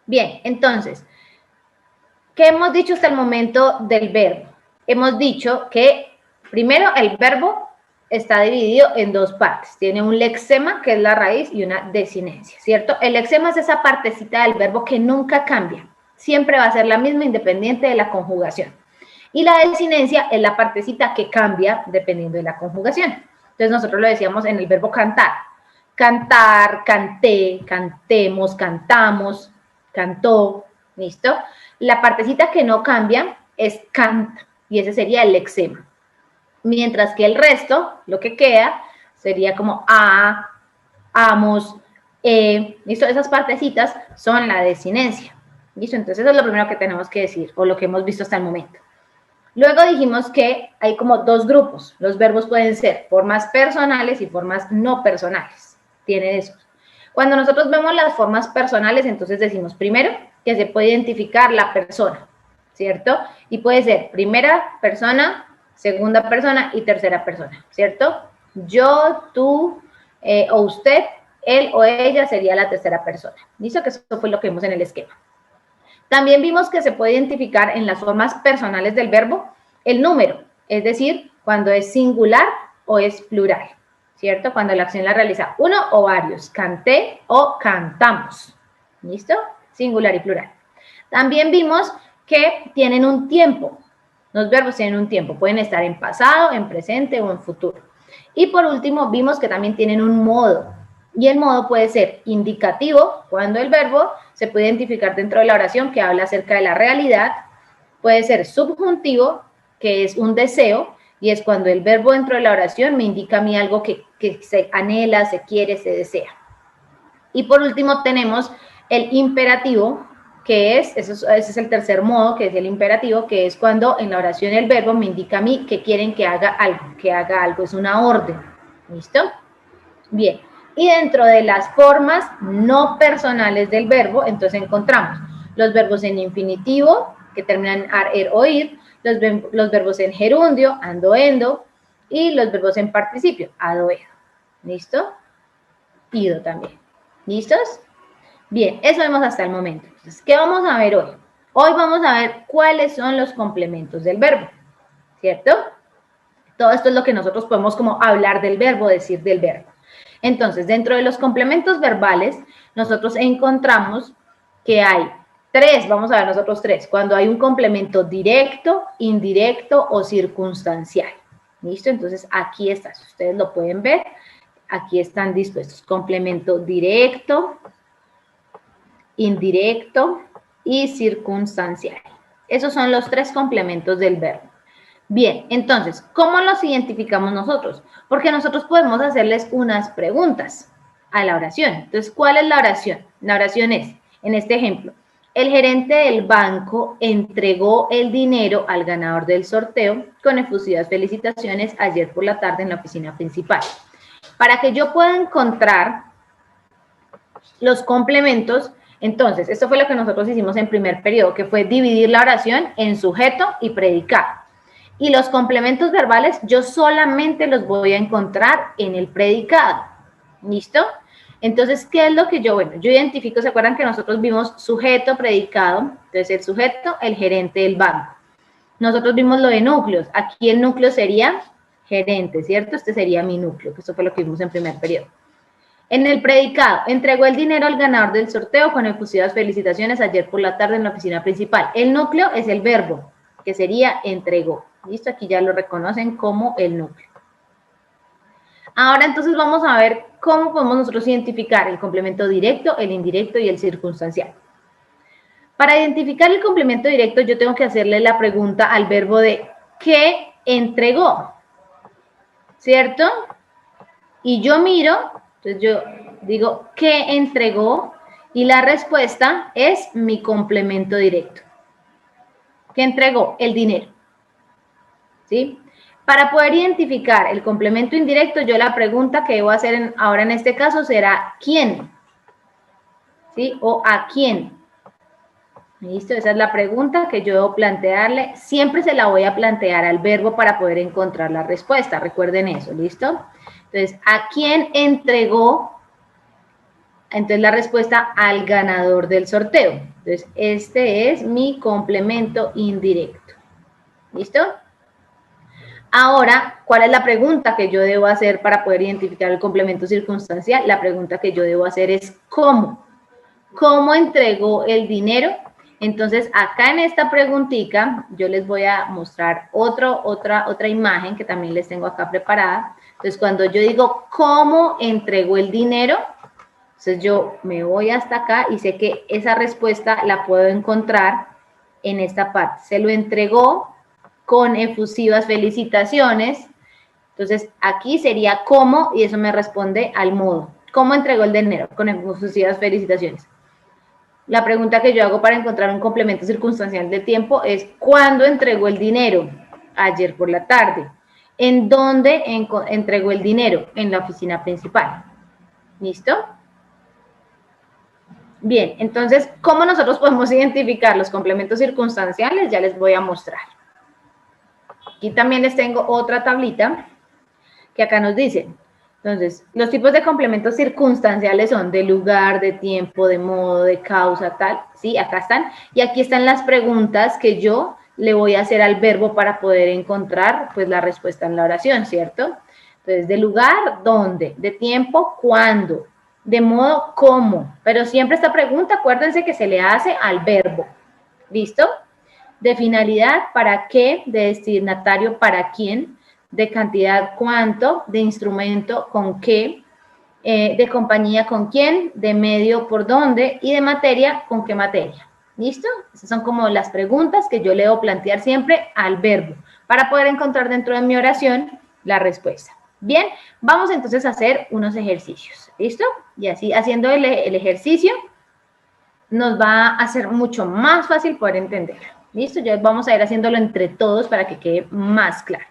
Bien, entonces, ¿qué hemos dicho hasta el momento del verbo? Hemos dicho que primero el verbo está dividido en dos partes. Tiene un lexema, que es la raíz, y una desinencia, ¿cierto? El lexema es esa partecita del verbo que nunca cambia. Siempre va a ser la misma independiente de la conjugación. Y la desinencia es la partecita que cambia dependiendo de la conjugación. Entonces nosotros lo decíamos en el verbo cantar. Cantar, canté, cantemos, cantamos, cantó, ¿listo? La partecita que no cambia es canta, y ese sería el lexema. Mientras que el resto, lo que queda, sería como a, amos, ¿listo? Esas partecitas son la desinencia, ¿listo? Entonces eso es lo primero que tenemos que decir, o lo que hemos visto hasta el momento. Luego dijimos que hay como dos grupos. Los verbos pueden ser formas personales y formas no personales. Tienen esos. Cuando nosotros vemos las formas personales, entonces decimos primero que se puede identificar la persona, ¿cierto? Y puede ser primera persona, segunda persona y tercera persona, ¿cierto? Yo, tú o usted, él o ella sería la tercera persona. ¿Listo? Que eso fue lo que vimos en el esquema. También vimos que se puede identificar en las formas personales del verbo el número, es decir, cuando es singular o es plural, ¿cierto? Cuando la acción la realiza uno o varios, canté o cantamos, ¿listo? Singular y plural. También vimos que tienen un tiempo, los verbos tienen un tiempo, pueden estar en pasado, en presente o en futuro. Y por último, vimos que también tienen un modo, y el modo puede ser indicativo, cuando el verbo se puede identificar dentro de la oración que habla acerca de la realidad. Puede ser subjuntivo, que es un deseo, y es cuando el verbo dentro de la oración me indica a mí algo que se anhela, se quiere, se desea. Y por último tenemos el imperativo, que es, ese es el tercer modo, que es el imperativo, que es cuando en la oración el verbo me indica a mí que quieren que haga algo, es una orden. ¿Listo? Bien. Y dentro de las formas no personales del verbo, entonces encontramos los verbos en infinitivo, que terminan en ar, er o ir, los verbos en gerundio, ando, endo, y los verbos en participio, ado, edo. ¿Listo? Ido también. ¿Listos? Bien, eso vemos hasta el momento. Entonces, ¿qué vamos a ver hoy? Hoy vamos a ver cuáles son los complementos del verbo, ¿cierto? Todo esto es lo que nosotros podemos como hablar del verbo, decir del verbo. Entonces, dentro de los complementos verbales, nosotros encontramos que hay tres, vamos a ver nosotros tres, cuando hay un complemento directo, indirecto o circunstancial. ¿Listo? Entonces, aquí está, si ustedes lo pueden ver, aquí están dispuestos. Complemento directo, indirecto y circunstancial. Esos son los tres complementos del verbo. Bien, entonces, ¿cómo los identificamos nosotros? Porque nosotros podemos hacerles unas preguntas a la oración. Entonces, ¿cuál es la oración? La oración es, en este ejemplo, el gerente del banco entregó el dinero al ganador del sorteo con efusivas felicitaciones ayer por la tarde en la oficina principal. Para que yo pueda encontrar los complementos, entonces, esto fue lo que nosotros hicimos en primer periodo, que fue dividir la oración en sujeto y predicado. Y los complementos verbales yo solamente los voy a encontrar en el predicado. ¿Listo? Entonces, ¿qué es lo que yo identifico? ¿Se acuerdan que nosotros vimos sujeto, predicado? Entonces, el sujeto, el gerente del banco. Nosotros vimos lo de núcleos. Aquí el núcleo sería gerente, ¿cierto? Este sería mi núcleo, que eso fue lo que vimos en primer periodo. En el predicado, entregó el dinero al ganador del sorteo con efusivas felicitaciones ayer por la tarde en la oficina principal. El núcleo es el verbo, que sería entregó. ¿Listo? Aquí ya lo reconocen como el núcleo. Ahora entonces vamos a ver cómo podemos nosotros identificar el complemento directo, el indirecto y el circunstancial. Para identificar el complemento directo yo tengo que hacerle la pregunta al verbo de ¿qué entregó? ¿Cierto? Y yo miro, entonces yo digo ¿qué entregó? Y la respuesta es mi complemento directo. ¿Qué entregó? El dinero. ¿Sí? Para poder identificar el complemento indirecto, yo la pregunta que debo hacer ahora en este caso será ¿quién? ¿Sí? O ¿a quién? ¿Listo? Esa es la pregunta que yo debo plantearle. Siempre se la voy a plantear al verbo para poder encontrar la respuesta. Recuerden eso, ¿listo? Entonces, ¿a quién entregó? Entonces, la respuesta al ganador del sorteo. Entonces, este es mi complemento indirecto. ¿Listo? Ahora, ¿cuál es la pregunta que yo debo hacer para poder identificar el complemento circunstancial? La pregunta que yo debo hacer es ¿cómo? ¿Cómo entregó el dinero? Entonces, acá en esta preguntita, yo les voy a mostrar otra imagen que también les tengo acá preparada. Entonces, cuando yo digo ¿cómo entregó el dinero? Entonces, yo me voy hasta acá y sé que esa respuesta la puedo encontrar en esta parte. Se lo entregó con efusivas felicitaciones. Entonces, aquí sería cómo, y eso me responde al modo. ¿Cómo entregó el dinero? Con efusivas felicitaciones. La pregunta que yo hago para encontrar un complemento circunstancial de tiempo es ¿cuándo entregó el dinero? Ayer por la tarde. ¿En dónde entregó el dinero? En la oficina principal. ¿Listo? Bien, entonces, ¿cómo nosotros podemos identificar los complementos circunstanciales? Ya les voy a mostrar. Aquí también les tengo otra tablita que acá nos dice. Entonces, los tipos de complementos circunstanciales son de lugar, de tiempo, de modo, de causa, tal. Sí, acá están. Y aquí están las preguntas que yo le voy a hacer al verbo para poder encontrar, pues, la respuesta en la oración, ¿cierto? Entonces, de lugar, ¿dónde? De tiempo, ¿cuándo? De modo, ¿cómo? Pero siempre esta pregunta, acuérdense que se le hace al verbo. ¿Listo? De finalidad, ¿para qué? De destinatario, ¿para quién? De cantidad, ¿cuánto? De instrumento, ¿con qué? De compañía, ¿con quién? De medio, ¿por dónde? Y de materia, ¿con qué materia? ¿Listo? Esas son como las preguntas que yo le debo plantear siempre al verbo para poder encontrar dentro de mi oración la respuesta. Bien, vamos entonces a hacer unos ejercicios. ¿Listo? Y así, haciendo el ejercicio, nos va a ser mucho más fácil poder entenderlo. ¿Listo? Ya vamos a ir haciéndolo entre todos para que quede más claro.